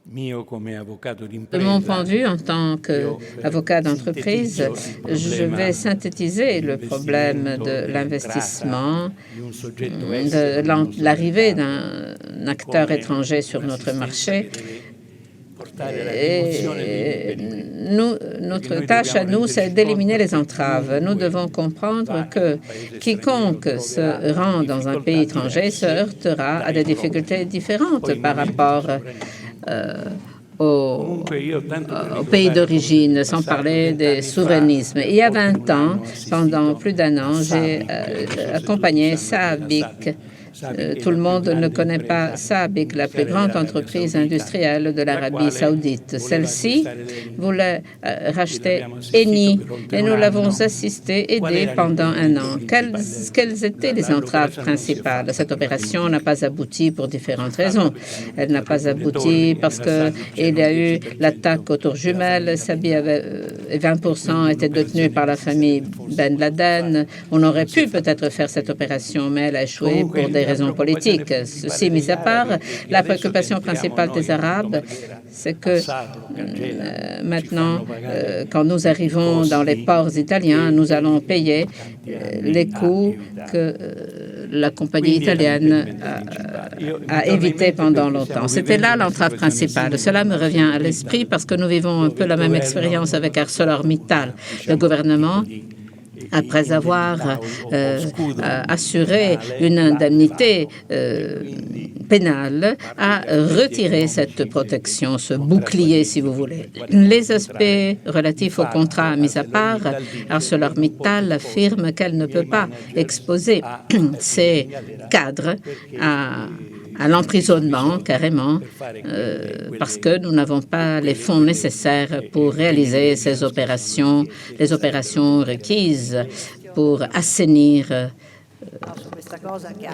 De mon point de vue, en tant qu'avocat d'entreprise, je vais synthétiser le problème de l'investissement, de l'arrivée d'un acteur étranger sur notre marché. Et notre tâche à nous, c'est d'éliminer les entraves. Nous devons comprendre que quiconque se rend dans un pays étranger se heurtera à des difficultés différentes par rapport au pays d'origine, sans parler des souverainismes. Il y a 20 ans, pendant plus d'un an, j'ai accompagné Sabic. Tout le monde ne connaît pas Sabic, la plus grande entreprise industrielle de l'Arabie saoudite. Celle-ci voulait racheter Eni et nous l'avons aidé pendant un an. Quelles étaient les entraves principales? Cette opération n'a pas abouti pour différentes raisons. Elle n'a pas abouti parce qu'il y a eu l'attaque aux tours jumelles. Sabic avait 20% étaient détenus par la famille Ben Laden. On aurait pu peut-être faire cette opération, mais elle a échoué pour des raisons politiques. Ceci mis à part, la préoccupation principale des Arabes, c'est que maintenant, quand nous arrivons dans les ports italiens, nous allons payer les coûts que la compagnie italienne a évités pendant longtemps. C'était là l'entrave principale. Cela me revient à l'esprit parce que nous vivons un peu la même expérience avec ArcelorMittal. Le gouvernement, après avoir assuré une indemnité pénale, a retiré cette protection, ce bouclier, si vous voulez. Les aspects relatifs au contrat mis à part, ArcelorMittal affirme qu'elle ne peut pas exposer ses cadres à l'emprisonnement, carrément, parce que nous n'avons pas les fonds nécessaires pour réaliser ces opérations, les opérations requises pour assainir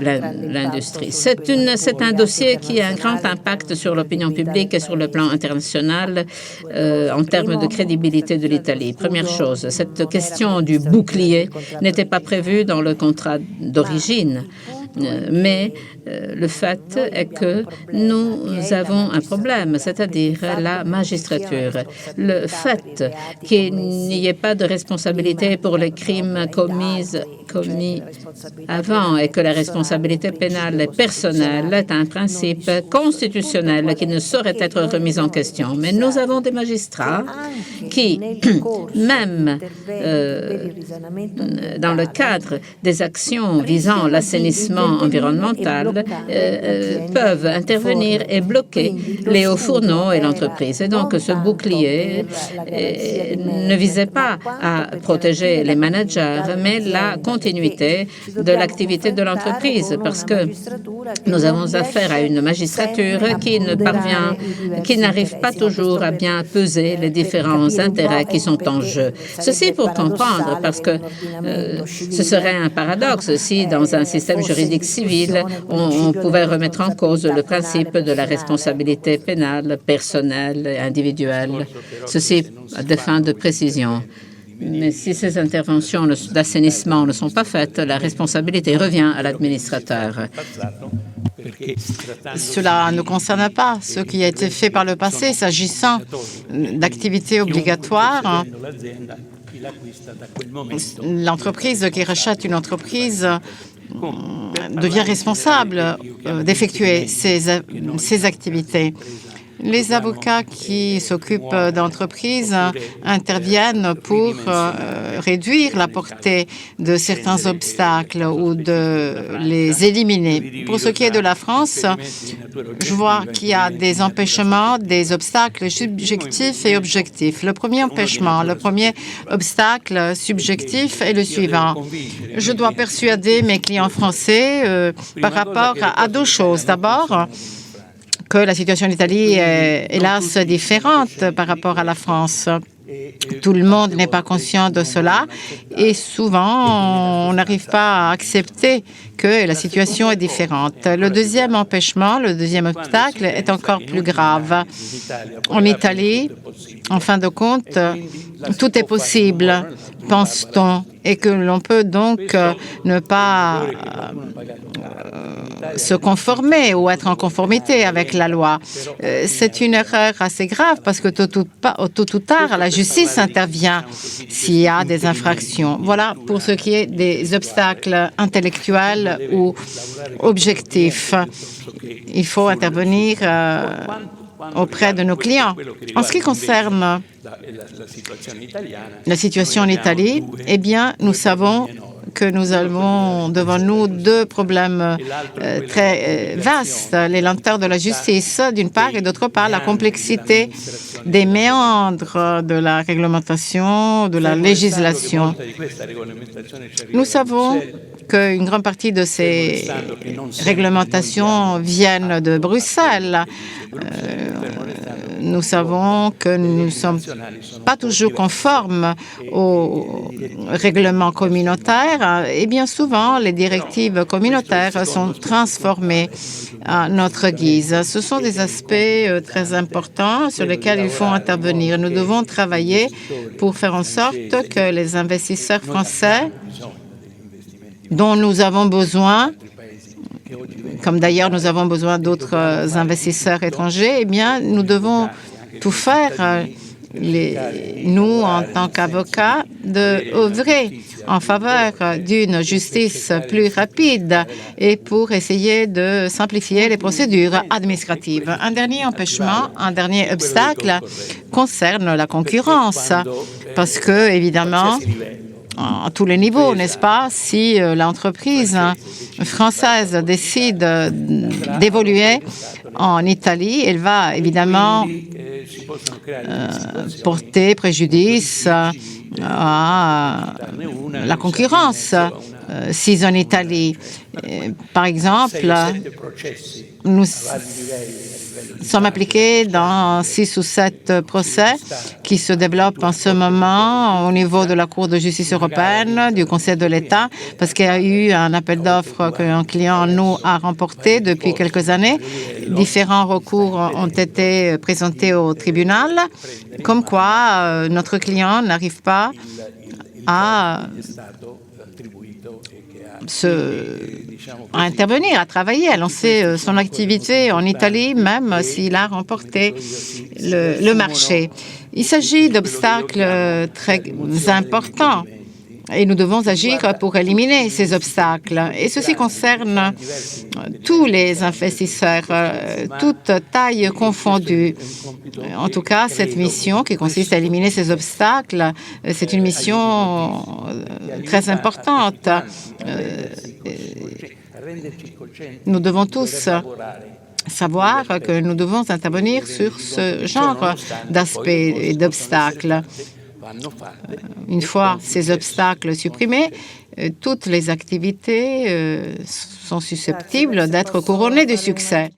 l'industrie. C'est un dossier qui a un grand impact sur l'opinion publique et sur le plan international en termes de crédibilité de l'Italie. Première chose, cette question du bouclier n'était pas prévue dans le contrat d'origine. Mais le fait est que nous avons un problème, c'est-à-dire la magistrature. Le fait qu'il n'y ait pas de responsabilité pour les crimes commis avant et que la responsabilité pénale et personnelle est un principe constitutionnel qui ne saurait être remis en question. Mais nous avons des magistrats qui, même dans le cadre des actions visant l'assainissement environnemental, peuvent intervenir et bloquer les hauts fourneaux et l'entreprise. Et donc, ce bouclier ne visait pas à protéger les managers, mais la continuité de l'activité de l'entreprise, parce que nous avons affaire à une magistrature qui n'arrive pas toujours à bien peser les différents intérêts qui sont en jeu. Ceci pour comprendre, parce que ce serait un paradoxe si, dans un système juridique civil, on pouvait remettre en cause le principe de la responsabilité pénale, personnelle et individuelle. Ceci à des fins de précision. Mais si ces interventions d'assainissement ne sont pas faites, la responsabilité revient à l'administrateur. Cela ne concerne pas ce qui a été fait par le passé s'agissant d'activités obligatoires. L'entreprise qui rachète une entreprise devient responsable d'effectuer ces activités. Les avocats qui s'occupent d'entreprises interviennent pour réduire la portée de certains obstacles ou de les éliminer. Pour ce qui est de la France, je vois qu'il y a des empêchements, des obstacles subjectifs et objectifs. Le premier empêchement, le premier obstacle subjectif est le suivant. Je dois persuader mes clients français par rapport à deux choses. D'abord, que la situation en Italie est hélas différente par rapport à la France. Tout le monde n'est pas conscient de cela et souvent on n'arrive pas à accepter que la situation est différente. Le deuxième empêchement, le deuxième obstacle est encore plus grave. En Italie, en fin de compte, tout est possible, pense-t-on, et que l'on peut donc ne pas se conformer ou être en conformité avec la loi. C'est une erreur assez grave parce que tôt ou tard, la justice intervient s'il y a des infractions. Voilà pour ce qui est des obstacles intellectuels ou objectifs. Il faut intervenir auprès de nos clients. En ce qui concerne la situation en Italie, eh bien, nous savons que nous avons devant nous deux problèmes très vastes, les lenteurs de la justice, d'une part, et d'autre part, la complexité des méandres de la réglementation, de la législation. Nous savons qu'une grande partie de ces réglementations viennent de Bruxelles. Nous savons que nous ne sommes pas toujours conformes aux règlements communautaires et bien souvent, les directives communautaires sont transformées à notre guise. Ce sont des aspects très importants sur lesquels il faut intervenir. Nous devons travailler pour faire en sorte que les investisseurs français dont nous avons besoin, comme d'ailleurs nous avons besoin d'autres investisseurs étrangers, eh bien, nous devons tout faire, nous, en tant qu'avocats, d'œuvrer en faveur d'une justice plus rapide et pour essayer de simplifier les procédures administratives. Un dernier empêchement, un dernier obstacle concerne la concurrence, parce que, évidemment, à tous les niveaux, n'est-ce pas? Si l'entreprise française décide d'évoluer en Italie, elle va évidemment porter préjudice à la concurrence si en Italie. Par exemple, nous sommes impliqués dans 6 ou 7 procès qui se développent en ce moment au niveau de la Cour de justice européenne, du Conseil de l'État, parce qu'il y a eu un appel d'offres qu'un client nous a remporté depuis quelques années. Différents recours ont été présentés au tribunal, comme quoi notre client n'arrive pas à intervenir, à travailler, à lancer son activité en Italie, même s'il a remporté le marché. Il s'agit d'obstacles très importants et nous devons agir pour éliminer ces obstacles. Et ceci concerne tous les investisseurs, toutes tailles confondues. En tout cas, cette mission qui consiste à éliminer ces obstacles, c'est une mission très importante. Nous devons tous savoir que nous devons intervenir sur ce genre d'aspects et d'obstacles. Une fois ces obstacles supprimés, toutes les activités sont susceptibles d'être couronnées de succès.